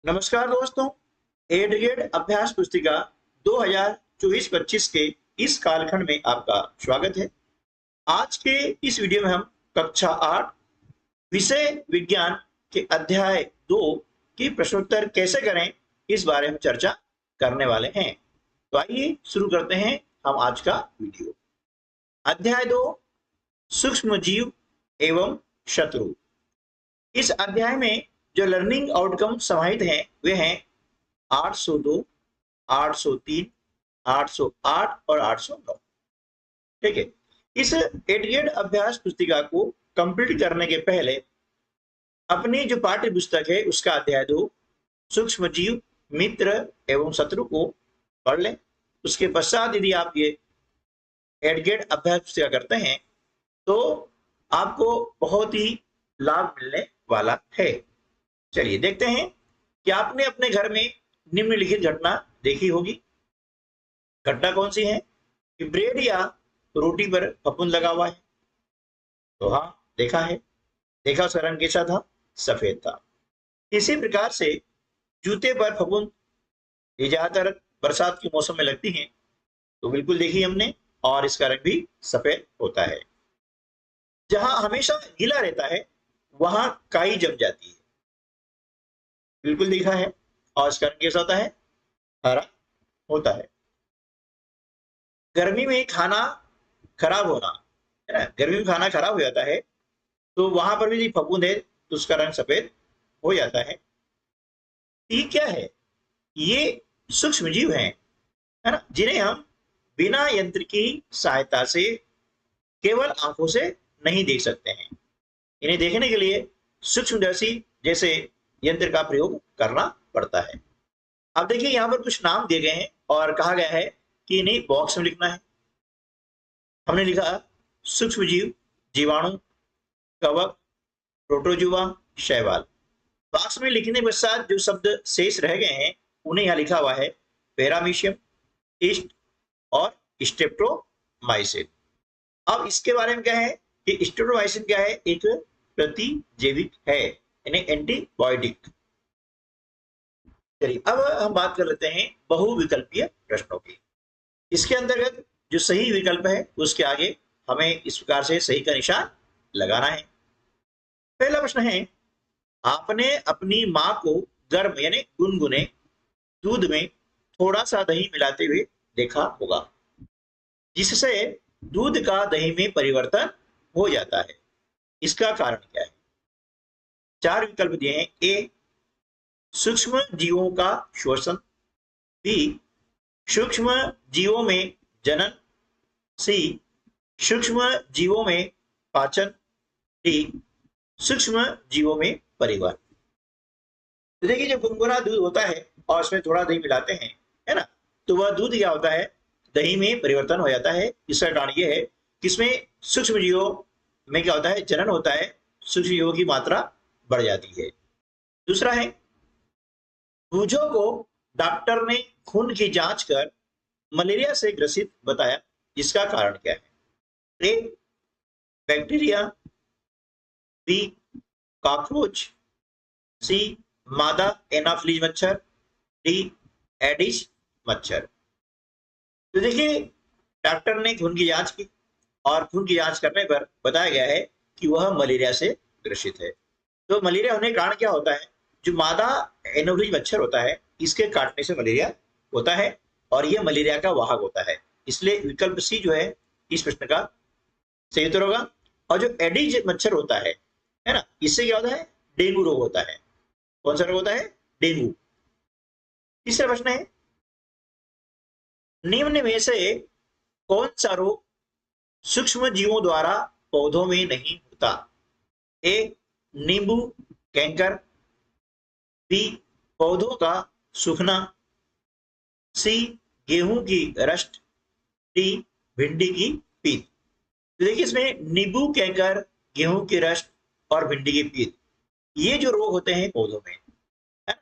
नमस्कार दोस्तों, एडग्रेड अभ्यास पुस्तिका 2024-25 के इस कालखंड में आपका स्वागत है। आज के इस वीडियो में हम कक्षा 8 विषय विज्ञान के अध्याय 2 की प्रश्नोत्तर कैसे करें इस बारे में चर्चा करने वाले हैं। तो आइए शुरू करते हैं हम आज का वीडियो। अध्याय 2 सूक्ष्म जीव एवं शत्रु। इस अध्याय में जो लर्निंग आउटकम समाहित हैं वे हैं 802, 803, 808 और 809। ठीक है, इस एडग्रेड अभ्यास पुस्तिका को कंप्लीट करने के पहले अपनी जो पाठ्य पुस्तक है उसका अध्याय 2 सूक्ष्म जीव मित्र एवं शत्रु को पढ़ लें। उसके पश्चात यदि आप ये एडग्रेड अभ्यास पुस्तिका करते हैं तो आपको बहुत ही लाभ मिलने वाला है। चलिए देखते हैं कि आपने अपने घर में निम्नलिखित घटना देखी होगी। घटना कौन सी है कि ब्रेड या रोटी पर फफूंद लगा हुआ है। तो हाँ, देखा है। देखा उसका रंग कैसा था? सफेद था। इसी प्रकार से जूते पर फफूंद ये ज्यादातर बरसात के मौसम में लगती हैं, तो बिल्कुल देखी हमने, और इसका रंग भी सफेद होता है। जहां हमेशा गीला रहता है वहां काई जम जाती है, बिल्कुल देखा है, और इसका रंग कैसा होता है? हरा होता है। गर्मी में खाना खराब होना है ना, गर्मी में खाना खराब हो जाता है तो वहां पर भी फफूंद है तो उसका रंग सफेद हो जाता है। ये क्या है? ये सूक्ष्म जीव हैं, है ना, जिन्हें हम बिना यंत्र की सहायता से केवल आंखों से नहीं देख सकते हैं। इन्हें देखने के लिए सूक्ष्मदर्शी जैसे यंत्र का प्रयोग करना पड़ता है। अब देखिए यहाँ पर कुछ नाम दिए गए हैं और कहा गया है कि इन्हें बॉक्स में लिखना है। हमने लिखा सूक्ष्म जीव, जीवाणु, कवक, प्रोटोजुआ, शैवाल। बॉक्स में लिखने के पश्चात जो शब्द शेष रह गए हैं उन्हें यहाँ लिखा हुआ है पैरामीशियम, ईस्ट और स्ट्रेप्टोमाइसिन। अब इसके बारे में क्या है कि स्ट्रेप्टोमाइसिन क्या है? एक प्रतिजैविक है, यानी एंटीबायोटिक। चलिए अब हम बात कर लेते हैं बहुविकल्पीय प्रश्नों की। इसके अंतर्गत जो सही विकल्प है उसके आगे हमें इस प्रकार से सही का निशान लगाना है। पहला प्रश्न है, आपने अपनी मां को गर्म यानी गुनगुने दूध में थोड़ा सा दही मिलाते हुए देखा होगा, जिससे दूध का दही में परिवर्तन हो जाता है। इसका कारण क्या है? 4 विकल्प दिए हैं। ए, सूक्ष्म जीवों का श्वसन। बी, सूक्ष्म जीवों में जनन। सी, सूक्ष्म जीवों में पाचन। डी, सूक्ष्म जीवों में परिवहन। तो देखिए, जब गुनगुना दूध होता है और उसमें थोड़ा दही मिलाते हैं, है ना, तो वह दूध क्या होता है? दही में परिवर्तन हो जाता है। इसका कारण यह है कि इसमें सूक्ष्म जीवों में क्या होता है? जनन होता है, सूक्ष्म जीवों की मात्रा बढ़ जाती है। दूसरा है, बूझों को डॉक्टर ने खून की जांच कर मलेरिया से ग्रसित बताया, जिसका कारण क्या है? A, bacteria. B, cockroach. C, मादा एनाफ्लीज मच्छर। डी, एडिस मच्छर। तो देखिए, डॉक्टर ने खून की जांच की और खून की जांच करने पर बताया गया है कि वह मलेरिया से ग्रसित है। तो मलेरिया होने का कारण क्या होता है? जो मादा एनोफ्लीज मच्छर होता है इसके काटने से मलेरिया होता है, और यह मलेरिया का वाहक होता है। इसलिए विकल्प सी जो है इस प्रश्न का सही उत्तर होगा। और जो एडिस मच्छर होता है ना, इससे क्या होता है? डेंगू रोग होता है। कौन सा रोग होता है? डेंगू। तीसरा प्रश्न है, निम्न में से कौन सा रोग सूक्ष्म जीवों द्वारा पौधों में नहीं होता? ए, नींबू कैंकर। बी, पौधों का सूखना। सी, गेहूं की रस्ट। डी, भिंडी की पीत। तो देखिए, इसमें नींबू कैंकर, गेहूं की रस्ट और भिंडी की पीत, ये जो रोग होते हैं पौधों में, है,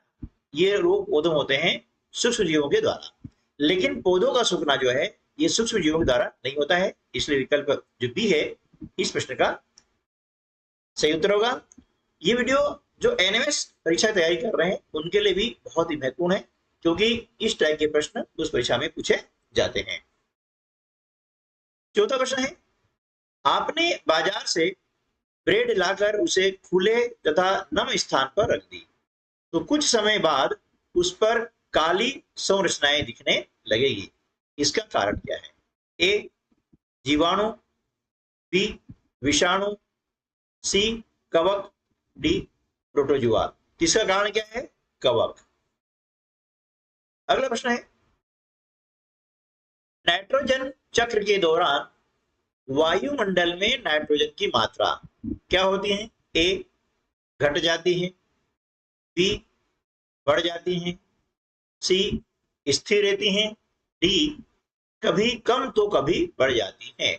ये रोग पौधों होते हैं सूक्ष्म जीवों के द्वारा। लेकिन पौधों का सूखना जो है ये सूक्ष्म जीवों के द्वारा नहीं होता है। इसलिए विकल्प जो बी है इस प्रश्न का सही उत्तर होगा। ये वीडियो जो एनएमएस परीक्षा तैयारी कर रहे हैं उनके लिए भी बहुत ही महत्वपूर्ण है, क्योंकि इस टाइप के प्रश्न उस परीक्षा में पूछे जाते हैं। चौथा प्रश्न है, आपने बाजार से ब्रेड लाकर उसे खुले तथा नम स्थान पर रख दी, तो कुछ समय बाद उस पर काली संरचनाएं दिखने लगेगी, इसका कारण क्या है? ए जीवाणु, बी विषाणु, सी कवक, डी प्रोटोजुआ। इसका कारण क्या है? कवक। अगला प्रश्न है, नाइट्रोजन चक्र के दौरान वायुमंडल में नाइट्रोजन की मात्रा क्या होती है? ए घट जाती है, बी बढ़ जाती है, सी स्थिर रहती है, डी कभी कम तो कभी बढ़ जाती है।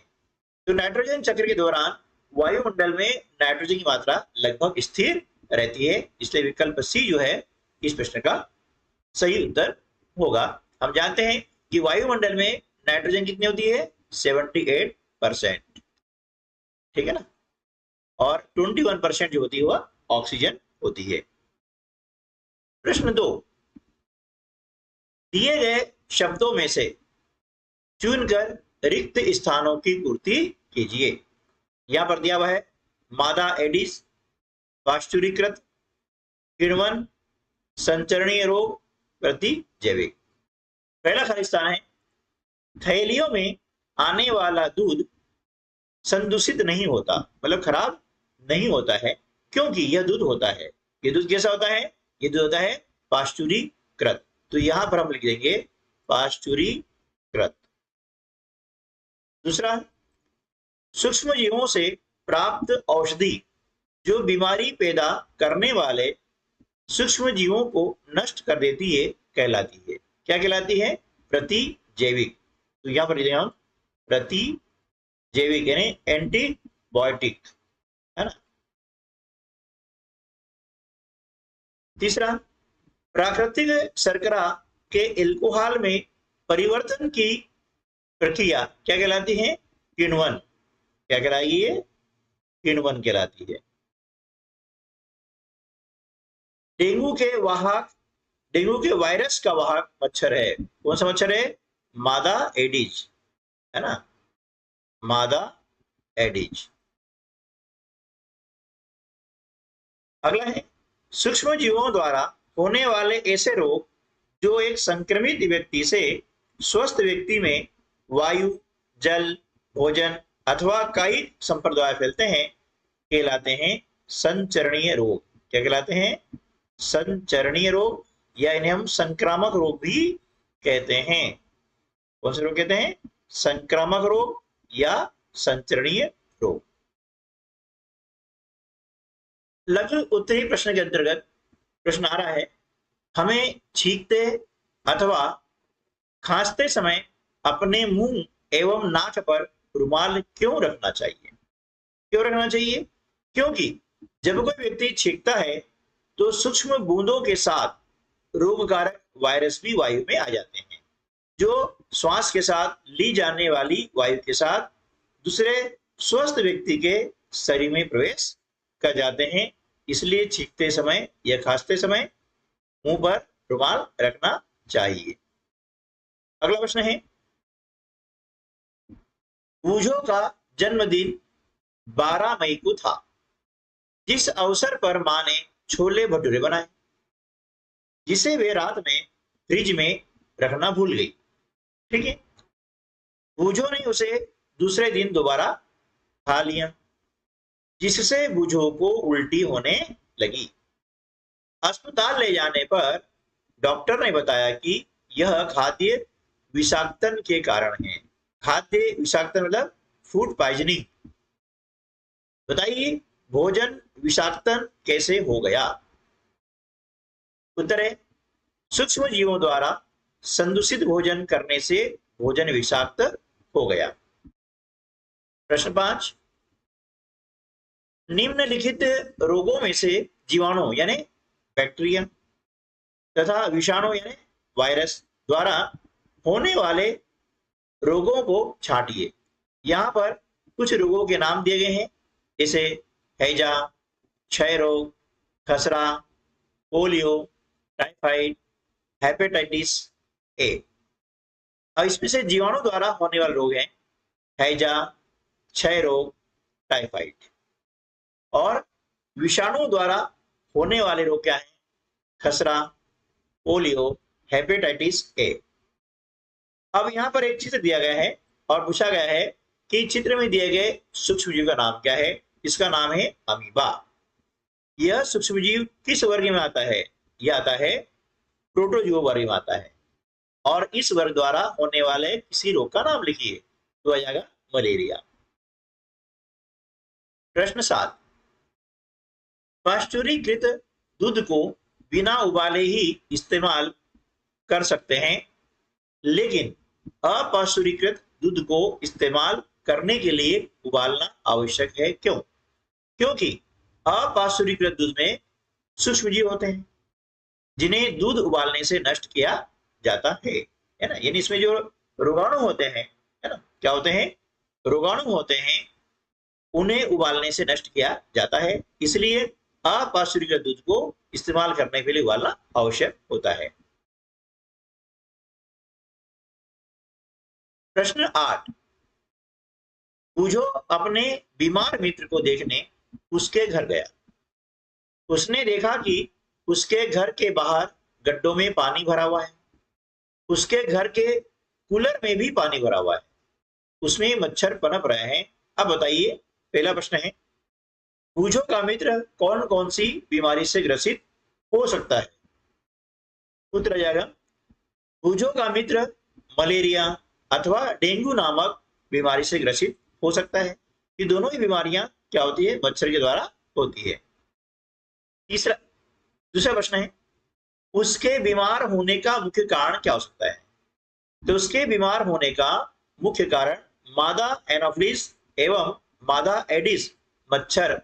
तो नाइट्रोजन चक्र के दौरान वायुमंडल में नाइट्रोजन की मात्रा लगभग स्थिर रहती है, इसलिए विकल्प सी जो है इस प्रश्न का सही उत्तर होगा। हम जानते हैं कि वायुमंडल में नाइट्रोजन कितनी होती है? 78%, ठीक है ना, और 21% जो होती है वह ऑक्सीजन होती है। प्रश्न 2, दिए गए शब्दों में से चुनकर रिक्त स्थानों की पूर्ति कीजिए। यहां पर दिया हुआ है मादा एडिस, पाश्चुरीकृत, किण्वन, संचरणीय रोग, प्रतिजैविक। पहला खाली स्थान है, थैलियों में आने वाला दूध संदूषित नहीं होता, मतलब खराब नहीं होता है, क्योंकि यह दूध होता है, ये दूध कैसा होता है? ये दूध होता है पाश्चुरीकृत। तो यहां पर हम लिख देंगे पाश्चुरीकृत। दूसरा, सूक्ष्म जीवों से प्राप्त औषधि जो बीमारी पैदा करने वाले सूक्ष्म जीवों को नष्ट कर देती है कहलाती है, क्या कहलाती है? प्रतिजैविक। तो यहां पर हम प्रतिजैविक यानी एंटीबायोटिक, है ना। तीसरा, प्राकृतिक शर्करा के एल्कोहल में परिवर्तन की प्रक्रिया क्या कहलाती है? किण्वन। क्या कहलाएगी ये? किण्वन कहलाती है। डेंगू के वायरस का वाहक मच्छर है, कौन सा मच्छर है? मादा एडिज, है ना, मादा एडिज। अगला है, सूक्ष्म जीवों द्वारा होने वाले ऐसे रोग जो एक संक्रमित व्यक्ति से स्वस्थ व्यक्ति में वायु, जल, भोजन अथवा कई संपर्क द्वारा फैलते हैं कहलाते हैं संचरणीय रोग। क्या कहलाते हैं? संचरणीय रोग, या इन्हें हम संक्रामक रोग भी कहते हैं। कौन से रोग कहते हैं? संक्रामक रोग या संचरणीय रोग। लघु उत्तरी प्रश्न के अंतर्गत प्रश्न आ रहा है, हमें छींकते अथवा खांसते समय अपने मुंह एवं नाक पर रुमाल क्यों रखना चाहिए? क्यों रखना चाहिए? क्योंकि जब कोई व्यक्ति छींकता है तो सूक्ष्म बूंदों के साथ रोगकारक वायरस भी वायु में आ जाते हैं, जो श्वास के साथ ली जाने वाली वायु के साथ दूसरे स्वस्थ व्यक्ति के शरीर में प्रवेश कर जाते हैं। इसलिए छींकते समय या खांसते समय मुंह पर रुमाल रखना चाहिए। अगला प्रश्न है, बूझो का जन्मदिन 12 मई को था, जिस अवसर पर मां ने छोले भटूरे बनाए, जिसे वे रात में फ्रिज में रखना भूल गई। ठीक है, बूझो ने उसे दूसरे दिन दोबारा खा लिया, जिससे बूझो को उल्टी होने लगी। अस्पताल ले जाने पर डॉक्टर ने बताया कि यह खाद्य विषाक्तन के कारण है। खाद्य विषाक्तन मतलब फूड पॉइजनिंग। बताइए भोजन विषाक्तन कैसे हो गया? उत्तर है, सूक्ष्म जीवों द्वारा संदूषित भोजन करने से भोजन विषाक्त हो गया। प्रश्न 5, निम्नलिखित रोगों में से जीवाणु यानी बैक्टीरिया तथा विषाणु यानी वायरस द्वारा होने वाले रोगों को छांटिए। यहां पर कुछ रोगों के नाम दिए गए हैं, जैसे हैजा, क्षय रोग, खसरा, पोलियो, टाइफाइड, हेपेटाइटिस ए। अब इसमें से जीवाणु द्वारा होने वाले रोग हैं हैजा, क्षय रोग, टाइफाइड। और विषाणु द्वारा होने वाले रोग क्या हैं? खसरा, पोलियो, हेपेटाइटिस ए। अब यहाँ पर एक चित्र दिया गया है और पूछा गया है कि चित्र में दिए गए सूक्ष्मजीव का नाम क्या है? इसका नाम है अमीबा। यह सूक्ष्मजीव किस वर्ग में आता है? यह आता है प्रोटोजोआ वर्ग में आता है। और इस वर्ग द्वारा होने वाले किसी रोग का नाम लिखिए, तो आ जाएगा मलेरिया। प्रश्न 7, पाश्चुरीकृत दूध को बिना उबाले ही इस्तेमाल कर सकते हैं, लेकिन अपाश्चुरीकृत दूध को इस्तेमाल करने के लिए उबालना आवश्यक है। क्यों? क्योंकि अपाश्चुरीकृत दूध में सूक्ष्मजीव होते हैं जिन्हें दूध उबालने से नष्ट किया जाता है ना। यानी इसमें जो रोगाणु होते हैं, है ना, क्या होते हैं? रोगाणु होते हैं, उन्हें उबालने से नष्ट किया जाता है। इसलिए अपाश्चुरीकृत दूध को इस्तेमाल करने के लिए उबालना आवश्यक होता है। प्रश्न 8, बूझो अपने बीमार मित्र को देखने उसके घर गया। उसने देखा कि उसके घर के बाहर गड्ढों में पानी भरा हुआ है। उसके घर के कूलर में भी पानी भरा हुआ है। उसमें मच्छर पनप रहे हैं। अब बताइए, पहला प्रश्न है, बूझो का मित्र कौन कौन सी बीमारी से ग्रसित हो सकता है? उत्तर आ जाएगा, बूझो का मित्र मलेरिया अथवा डेंगू नामक बीमारी से ग्रसित हो सकता है। ये दोनों ही बीमारियां क्या होती है? मच्छर के द्वारा होती है। दूसरा प्रश्न है, उसके बीमार होने का मुख्य कारण क्या हो सकता है? तो उसके बीमार होने का मुख्य कारण मादा एनोफिलिस एवं मादा एडिस मच्छर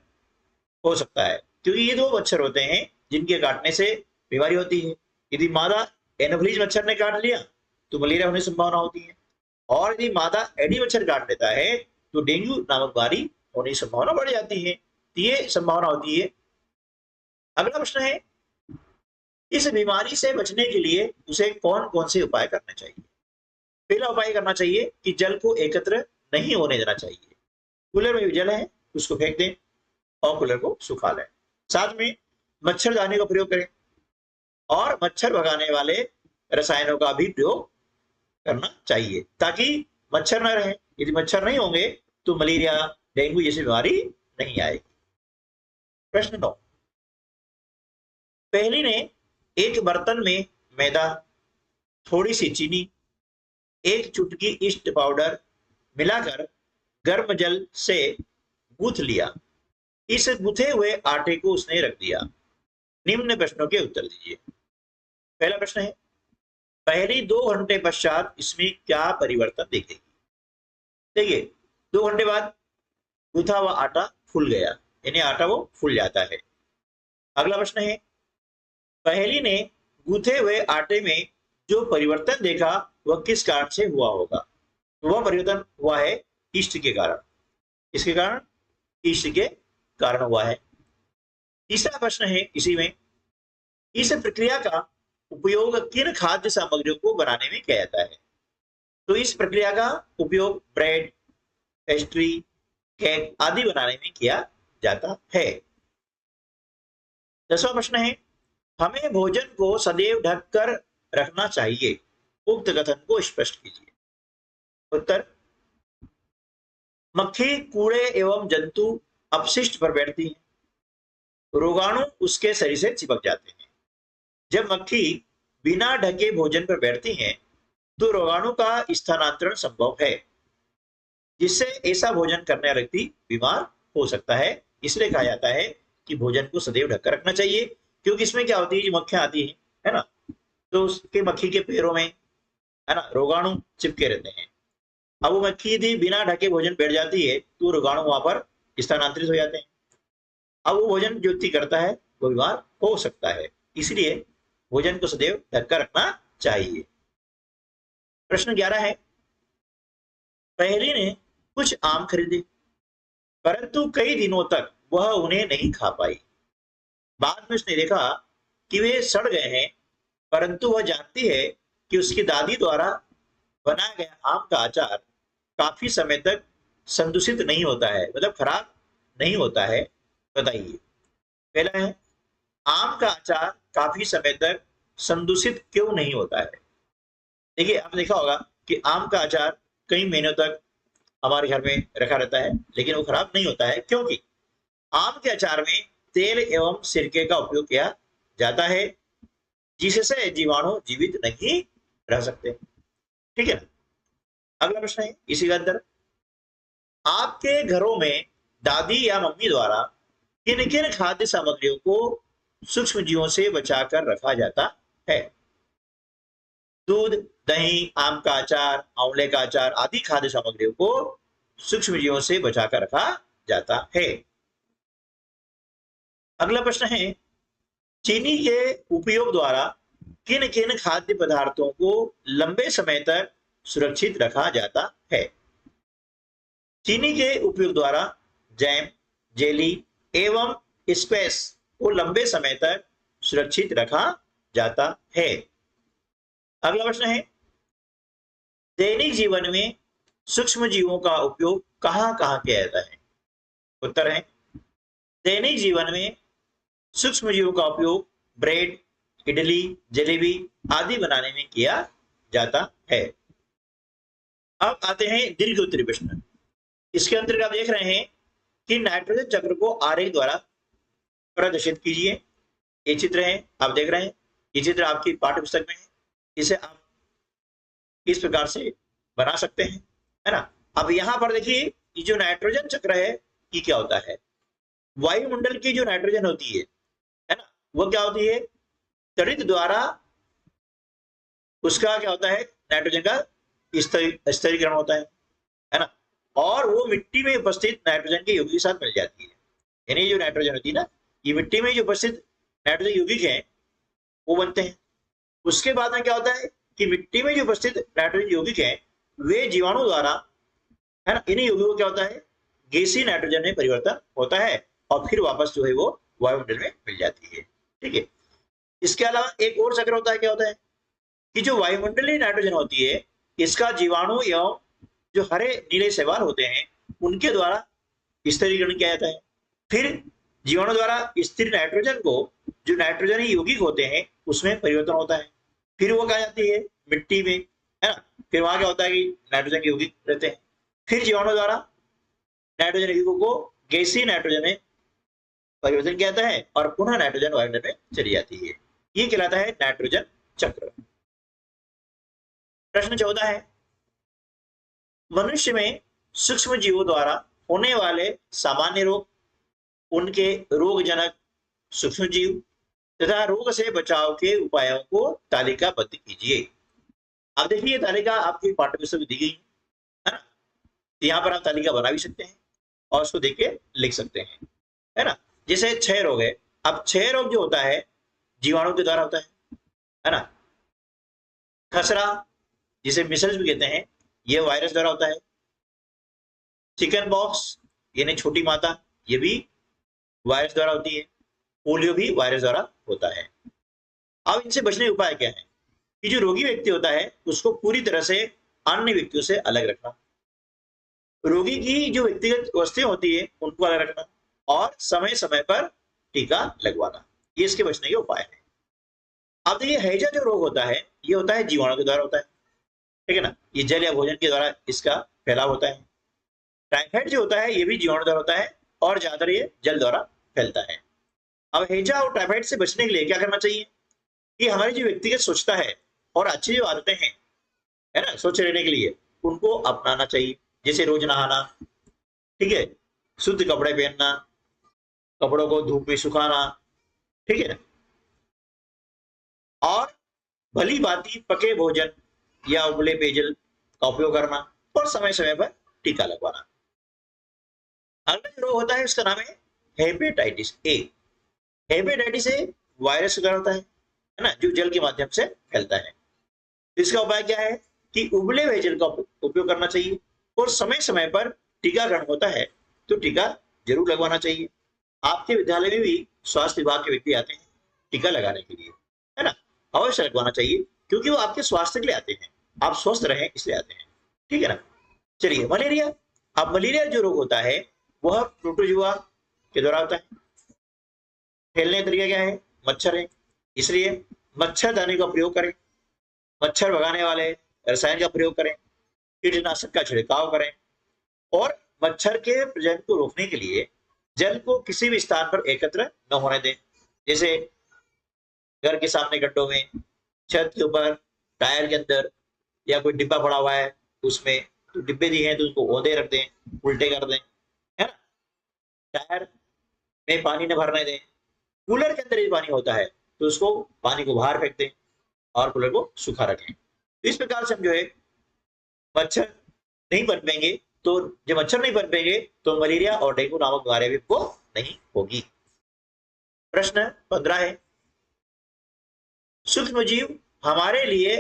हो सकता है, क्योंकि ये दो मच्छर होते हैं जिनके काटने से बीमारी होती है। यदि मादा एनोफिलिस मच्छर ने काट लिया तो मलेरिया होने की संभावना होती है, और यदि मादा एडी मच्छर काट लेता है तो डेंगू नामक बीमारी होने की संभावना बढ़ जाती है। तो ये संभावना होती है। अगला प्रश्न है, इस बीमारी से बचने के लिए उसे कौन कौन से उपाय करने चाहिए? पहला उपाय करना चाहिए कि जल को एकत्र नहीं होने देना चाहिए। कूलर में जल है उसको फेंक दें और कूलर को सुखा लें। साथ में मच्छरदानी का प्रयोग करें और मच्छर भगाने वाले रसायनों का भी प्रयोग करना चाहिए ताकि मच्छर न रहे। यदि मच्छर नहीं होंगे तो मलेरिया, डेंगू जैसी बीमारी नहीं आएगी। प्रश्न 9, पहली ने एक बर्तन में मैदा, थोड़ी सी चीनी, एक चुटकी ईस्ट पाउडर मिलाकर गर्म जल से गूंथ लिया। इस गूंथे हुए आटे को उसने रख दिया। निम्न प्रश्नों के उत्तर दीजिए। पहला प्रश्न है, पहली 2 घंटे पश्चात इसमें क्या परिवर्तन दिखेगी? देखिए, 2 घंटे बाद गूंथा हुआ आटा फूल गया, यानी आटा वो फूल जाता है। अगला प्रश्न है, पहली ने गूंथे हुए आटे में जो परिवर्तन देखा वह किस कारण से हुआ होगा? तो वह परिवर्तन हुआ है ईस्ट के कारण। इसके कारण ईस्ट के कारण हुआ है। तीसरा प्रश्न है इसी में, इस प्रक्रिया का उपयोग किन खाद्य सामग्रियों को बनाने में किया जाता है? तो इस प्रक्रिया का उपयोग ब्रेड, पेस्ट्री, केक आदि बनाने में किया जाता है। 10वां प्रश्न है, हमें भोजन को सदैव ढककर रखना चाहिए। उक्त कथन को स्पष्ट कीजिए। उत्तर, मक्खी कूड़े एवं जंतु अपशिष्ट पर बैठती है, रोगाणु उसके शरीर से चिपक जाते हैं। जब मक्खी बिना ढके भोजन पर बैठती हैं तो रोगाणु का स्थानांतरण संभव है, जिससे ऐसा भोजन करने वाला व्यक्ति बीमार हो सकता है। इसलिए कहा जाता है कि भोजन को सदैव ढककर रखना चाहिए, क्योंकि इसमें क्या होती है, मक्खियां आती है ना, तो उसके मक्खी के पैरों में, है ना, रोगाणु चिपके रहते हैं। अब वो मक्खी यदि बिना ढके भोजन बैठ जाती है तो रोगाणु वहां पर स्थानांतरित हो जाते हैं। अब वो भोजन जो व्यक्ति करता है वो बीमार हो सकता है। इसलिए भोजन को सदैव ढककर रखना चाहिए। प्रश्न 11 है, पहली ने कुछ आम खरीदे परंतु कई दिनों तक वह उन्हें नहीं खा पाई। बाद में उसने देखा कि वे सड़ गए हैं, परंतु वह जानती है कि उसकी दादी द्वारा बनाया गया आम का अचार काफी समय तक संदूषित नहीं होता है, मतलब खराब नहीं होता है। बताइए, पहला है आम का अचार काफी समय तक संदूषित क्यों नहीं होता है। देखिए, आपने देखा होगा कि आम का अचार कई महीनों तक हमारे घर में रखा रहता है, लेकिन वो खराब नहीं होता है, क्योंकि आम के अचार में तेल एवं सिरके का उपयोग किया जाता है, जिससे जीवाणु जीवित नहीं रह सकते। ठीक है ना। अगला प्रश्न है इसी का अंदर, आपके घरों में दादी या मम्मी द्वारा किन किन खाद्य सामग्रियों को सूक्ष्म जीवों से बचाकर रखा जाता है। दूध, दही, आम का अचार, आंवले का अचार आदि खाद्य सामग्रियों को सूक्ष्म जीवों से बचाकर रखा जाता है। अगला प्रश्न है, चीनी के उपयोग द्वारा किन किन खाद्य पदार्थों को लंबे समय तक सुरक्षित रखा जाता है। चीनी के उपयोग द्वारा जैम, जेली एवं स्क्वैश को लंबे समय तक सुरक्षित रखा जाता है। अगला प्रश्न है, दैनिक जीवन में सूक्ष्म जीवों का उपयोग कहां कहां किया जाता है। उत्तर है, दैनिक जीवन में सूक्ष्म जीवों का उपयोग ब्रेड, इडली, जलेबी आदि बनाने में किया जाता है। अब आते हैं दीर्घ उत्तरी प्रश्न। इसके अंतर्गत आप देख रहे हैं कि नाइट्रोजन चक्र को आरेख द्वारा प्रदर्शित कीजिए। ये चित्र है, आप देख रहे हैं, ये चित्र आपकी पाठ्य पुस्तक में है। इसे आप इस प्रकार से बना सकते हैं, है ना। अब यहां पर देखिए, ये जो नाइट्रोजन चक्र है ये क्या होता है। वायुमंडल की जो नाइट्रोजन होती है ना, वो क्या होती है, तड़ित द्वारा उसका क्या होता है, नाइट्रोजन का स्थिरीकरण होता है ना। और वो मिट्टी में उपस्थित नाइट्रोजन के यौगिक के साथ मिल जाती है। यानी जो नाइट्रोजन होती है ना, ये मिट्टी में जो उपस्थित नाइट्रोजन यौगिक हैं वो बनते हैं। उसके बाद में क्या होता है कि मिट्टी में जो उपस्थित नाइट्रोजन यौगिक हैं वे जीवाणु द्वारा, है ना, इन्हीं यौगिकों क्या होता है, गैसीय नाइट्रोजन में परिवर्तन होता है और फिर वापस जो है वो वायुमंडल में मिल जाती है। ठीक है। इसके अलावा एक और चक्र होता है, क्या होता है कि जो वायुमंडलीय नाइट्रोजन होती है इसका जीवाणु एवं जो हरे नीले शैवाल होते हैं उनके द्वारा स्थिरीकरण किया जाता है। फिर जीवाणु द्वारा स्थिर नाइट्रोजन को जो नाइट्रोजन यौगिक होते हैं उसमें परिवर्तन होता है, फिर वो कहा जाती है मिट्टी में, है ना। फिर वहां क्या होता है कि नाइट्रोजन के यौगिक रहते हैं, फिर जीवाणु द्वारा नाइट्रोजन यौगिकों को गैसीय नाइट्रोजन में परिवर्तन किया जाता है और पुनः नाइट्रोजन वायुमंडल में चली जाती है। ये कहलाता है नाइट्रोजन चक्र। प्रश्न 14 है, मनुष्य में सूक्ष्म जीवों द्वारा होने वाले सामान्य रोग, उनके रोगजनक सूक्ष्म जीव तथा रोग से बचाव के उपायों को तालिकाबद्ध कीजिए। अब देखिए, ये तालिका आपकी पाठ्यपुस्तक में दी गई है ना। यहाँ पर आप तालिका बना भी सकते हैं और उसको देख के लिख सकते हैं, है ना। जैसे क्षय रोग है, अब क्षय रोग जो होता है जीवाणु के द्वारा होता है ना। खसरा जिसे मिसल्स भी कहते हैं ये वायरस द्वारा होता है। चिकन बॉक्स यानी छोटी माता, ये भी वायरस द्वारा होती है। पोलियो भी वायरस द्वारा होता है। अब इनसे बचने के उपाय क्या है कि जो रोगी व्यक्ति होता है उसको पूरी तरह से अन्य व्यक्तियों से अलग रखना, रोगी की जो व्यक्तिगत वस्तुएं होती है उनको अलग रखना और समय समय पर टीका लगवाना, ये इसके बचने के उपाय है। अब देखिए, हैजा जो रोग होता है ये होता है जीवाणु के द्वारा होता है, ठीक है ना। ये जल या भोजन के द्वारा इसका फैलाव होता है। टाइफाइड जो होता है ये भी जीवाणु द्वारा होता है और ज्यादातर ये जल द्वारा फैलता है। अब हैजा और टाइफाइड से बचने के लिए क्या करना चाहिए कि हमारी जो व्यक्तिगत स्वच्छता है और अच्छी जो आदतें हैं, है ना, स्वच्छ रहने के लिए उनको अपनाना चाहिए। जैसे रोज नहाना, ठीक है, शुद्ध कपड़े पहनना, कपड़ों को धूप में सुखाना, ठीक है, और भली भांति पके भोजन या उबले पेयजल का उपयोग करना और समय समय पर टीका लगवाना। अगला जो रोग होता है उसका नाम है hepatitis A. Hepatitis A virus का होता है ना, जो जल के माध्यम से फैलता है। इसका उपाय क्या है कि उबले पेयजल का उपयोग करना चाहिए और समय समय पर टीकाकरण होता है तो टीका जरूर लगवाना चाहिए। आपके विद्यालय में भी स्वास्थ्य विभाग के व्यक्ति आते हैं टीका लगाने के लिए, है ना। अवश्य लगवाना चाहिए क्योंकि वो आपके स्वास्थ्य के लिए आते हैं, आप स्वस्थ रहें इसलिए आते हैं, ठीक है ना। चलिए मलेरिया। अब मलेरिया जो रोग होता है वह प्रोटोजुआ के द्वारा होता है। फैलने का तरीका क्या है? मच्छर है, इसलिए मच्छरदानी का प्रयोग करें, मच्छर भगाने वाले रसायन का प्रयोग करें, कीटनाशक का छिड़काव करें और मच्छर के प्रजनन को रोकने के लिए जल को किसी भी स्थान पर एकत्र न होने दें, जैसे घर के सामने गड्ढों में, छत के ऊपर, टायर के अंदर, या कोई डिब्बा पड़ा हुआ है उसमें, तो डिब्बे दिए हैं तो उसको औंधे रख दें, उल्टे कर दें, है ना। टायर में पानी न भरने दें। कूलर के अंदर ही पानी होता है तो उसको पानी को बाहर फेंक दें और कूलर को सूखा रखें। इस प्रकार से हम जो है मच्छर नहीं पनपेंगे, तो जब मच्छर नहीं पनपेंगे तो मलेरिया और डेंगू नामक बीमारी भी आपको नहीं होगी। प्रश्न 15 है, सूक्ष्म जीव हमारे लिए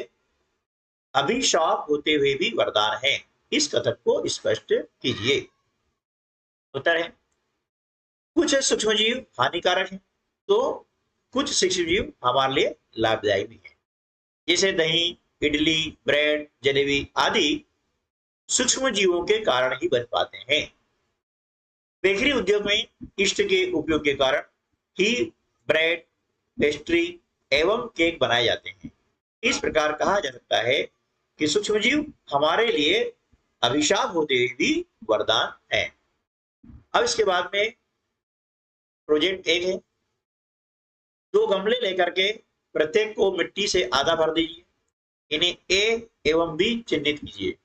अभिशाप होते हुए भी वरदान है, इस कथन को स्पष्ट कीजिए। उत्तर है, कुछ सूक्ष्म जीव हानिकारक हैं तो कुछ सूक्ष्म जीव हमारे लिए लाभदायी भी है। जैसे दही, इडली, ब्रेड, जलेबी आदि सूक्ष्म जीवों के कारण ही बन पाते हैं। बेकरी उद्योग में इष्ट के उपयोग के कारण ही ब्रेड, पेस्ट्री एवं केक बनाए जाते हैं। इस प्रकार कहा जा सकता है कि सूक्ष्म जीव हमारे लिए अभिशाप होते हुए भी वरदान है। अब इसके बाद में प्रोजेक्ट 1 है, 2 गमले लेकर के प्रत्येक को मिट्टी से आधा भर दीजिए, इन्हें ए एवं बी चिन्हित कीजिए।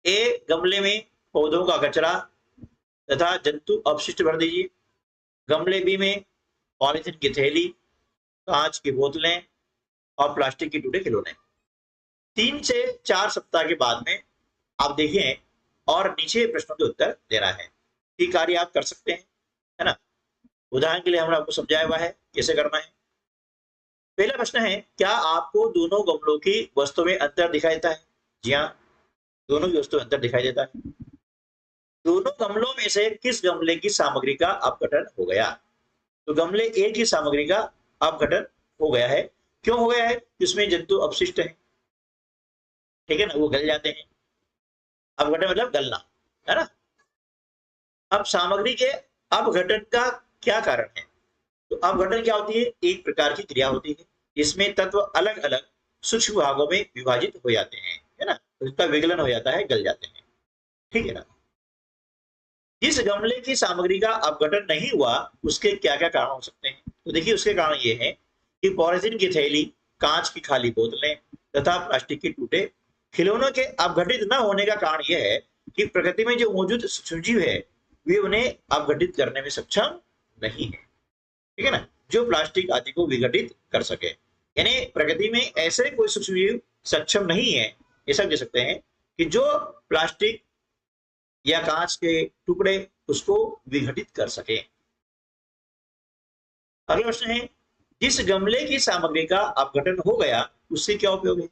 ए गमले में पौधों का कचरा तथा जंतु अपशिष्ट भर दीजिए। गमले बी में पॉलीथीन की थैली, कांच की बोतलें और प्लास्टिक के टूटे खिलौने। 3 से 4 सप्ताह के बाद में आप देखें और नीचे प्रश्नों के उत्तर देना है। ये कार्य आप कर सकते हैं, है ना। उदाहरण के लिए हमने आपको समझाया हुआ है कैसे करना है। पहला प्रश्न है, क्या आपको दोनों गमलों की वस्तु में अंतर दिखाई देता है? जी हाँ, दोनों की वस्तु में अंतर दिखाई देता है। दोनों गमलों में से किस गमले की सामग्री का अपघटन हो गया? तो गमले ए की सामग्री का अपघटन हो गया है। क्यों हो गया है? इसमें जंतु अपशिष्ट है, ठीक है ना, वो गल जाते हैं। अपघटन मतलब गलना, है ना। अब सामग्री के अपघटन का क्या कारण है? तो अपघटन क्या होती है? एक प्रकार की क्रिया होती है जिसमें तत्व अलग अलग सूक्ष्म भागों में विभाजित हो जाते हैं, है ना, उसका विघलन हो जाता है, गल जाते हैं, ठीक है ना। जिस गमले की सामग्री का अपघटन नहीं हुआ उसके क्या क्या कारण हो सकते हैं? तो देखिए उसके कारण ये है कि पॉलीथीन की थैली, कांच की खाली बोतलें तथा प्लास्टिक के टूटे खिलौनों के अपघटित न होने का कारण यह है कि प्रकृति में जो मौजूद सूक्ष्मजीव है वे उन्हें अपघटित करने में सक्षम नहीं है, ठीक है ना, जो प्लास्टिक आदि को विघटित कर सके। यानी प्रकृति में ऐसे कोई सूक्ष्मजीव सक्षम नहीं है, ऐसा कह सकते हैं, कि जो प्लास्टिक या कांच के टुकड़े उसको विघटित कर सके। अगला प्रश्न है, जिस गमले की सामग्री का अपघटन हो गया उससे क्या उपयोग है?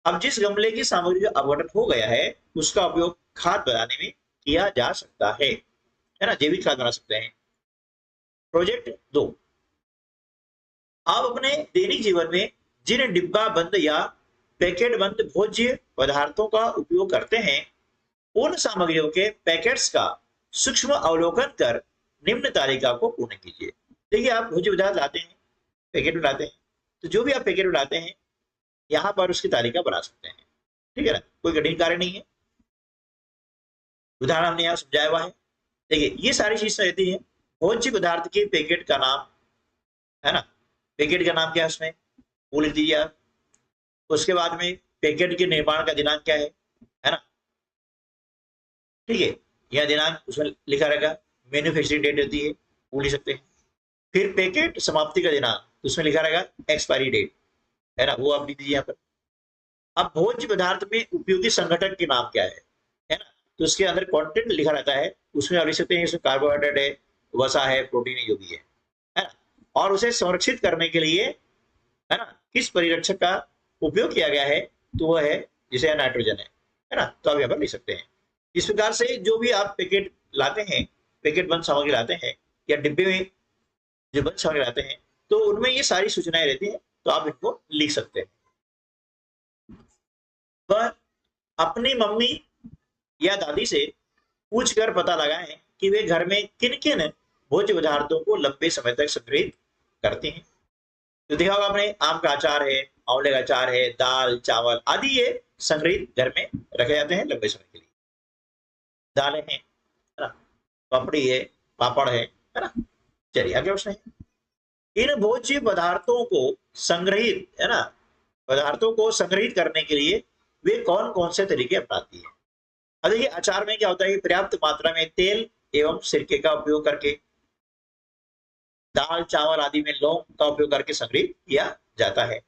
अब जिस गमले की सामग्री का अपघटन हो गया है उसका उपयोग खाद बनाने में किया जा सकता है ना, जैविक खाद बना सकते हैं। प्रोजेक्ट 2, आप अपने दैनिक जीवन में जिन डिब्बा बंद या पैकेट बंद भोज्य पदार्थों का उपयोग करते हैं उन सामग्रियों के पैकेट्स का सूक्ष्म अवलोकन कर निम्न तालिका को पूर्ण कीजिए। देखिए आप भोज्य पदार्थ लाते हैं, पैकेट में लाते हैं, तो जो भी आप पैकेट में लाते हैं यहाँ पर उसकी तालिका बना सकते हैं, ठीक है ना, कोई कठिन कार्य नहीं है। उदाहरण हमने यहाँ समझाया हुआ है। देखिए ये सारी चीजें रहती है। भोज्य पदार्थ के पैकेट का नाम, है ना, पैकेट का नाम क्या है उसमें वो लिख दीजिए आप। उसके बाद में पैकेट के निर्माण का दिनांक क्या है ना, ठीक है, यह दिनांक उसमें लिखा रहेगा। मैन्युफैक्चरिंग डेट होती है वो लिख सकते हैं। फिर पैकेट समाप्ति का दिनांक उसमें लिखा रहेगा एक्सपायरी डेट, है ना, वो आप लिख दीजिए यहाँ पर। अब भोज्य पदार्थ में उपयोगी संगठक के नाम क्या है ना, तो उसके अंदर कंटेंट लिखा रहता है, उसमें आप लिख सकते हैं इसमें कार्बोहाइड्रेट है, वसा है, प्रोटीन है, जो भी है ना। और उसे संरक्षित करने के लिए, है ना, किस परिरक्षक का उपयोग किया गया है? तो वह है जिसे नाइट्रोजन है ना, तो आप यहाँ पर लिख सकते हैं। इस प्रकार से जो भी आप पैकेट लाते हैं, पैकेट बंद सामग्री लाते हैं या डिब्बे में जो बंद समय रहते हैं, तो उनमें ये सारी सूचनाएं रहती हैं, तो आप इनको लिख सकते हैं। वह अपनी मम्मी या दादी से पूछ कर पता लगाएं कि वे घर में किन किन भोज्य पदार्थों को लंबे समय तक संग्रहित करते हैं। तो देखा होगा आपने, आम का अचार है, आंवले का अचार है, दाल चावल आदि ये संग्रहित घर में रखे जाते हैं लंबे समय के लिए। दालें हैं, है ना, पापड़ी है, पापड़ है ना। चलिए आगे प्रश्न है, इन भोज्य पदार्थों को संग्रहित, है ना, पदार्थों को संग्रहित करने के लिए वे कौन कौन से तरीके अपनाती है। अब देखिए अचार में क्या होता है कि पर्याप्त मात्रा में तेल एवं सिरके का उपयोग करके, दाल चावल आदि में लौंग का उपयोग करके संग्रहित किया जाता है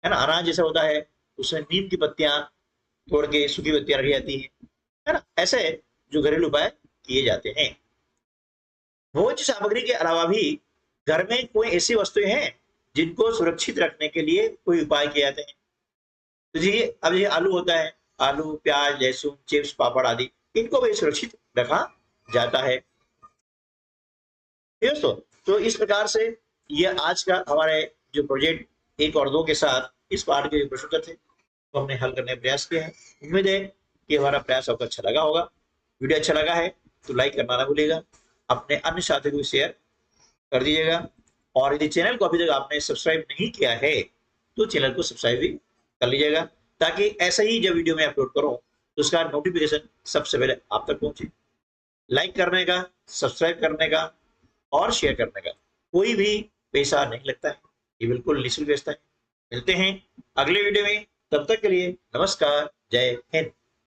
ना। अनाज जैसे होता है उसमें नीम की पत्तियां तोड़ के सूखी पत्तियां रखी जाती है ना। ऐसे जो घरेलू उपाय किए जाते हैं। भोज्य सामग्री के अलावा भी घर में कोई ऐसी वस्तुएं हैं जिनको सुरक्षित रखने के लिए कोई उपाय किए जाते हैं। तो जी अब ये आलू होता है, आलू प्याज लहसुन चिप्स पापड़ आदि, इनको भी सुरक्षित रखा जाता है। दोस्तों तो इस प्रकार से ये आज का हमारे जो प्रोजेक्ट 1 और 2 के साथ इस पाठ के जो प्रश्न थे तो हमने हल करने का प्रयास किया है। उम्मीद है कि हमारा प्रयास आपको अच्छा लगा होगा। वीडियो अच्छा लगा है तो लाइक करना ना भूलिएगा, अपने अन्य साथियों को शेयर कर दीजिएगा, और यदि चैनल को अभी तक आपने सब्सक्राइब नहीं किया है तो चैनल को सब्सक्राइब भी कर लीजिएगा, ताकि ऐसे ही जब वीडियो में अपलोड करूं तो उसका नोटिफिकेशन सबसे पहले आप तक पहुंचे। लाइक करने का, सब्सक्राइब करने का और शेयर करने का कोई भी पैसा नहीं लगता है, ये बिल्कुल निःशुल्क व्यवस्था है। मिलते हैं अगले वीडियो में, तब तक के लिए नमस्कार, जय हिंद।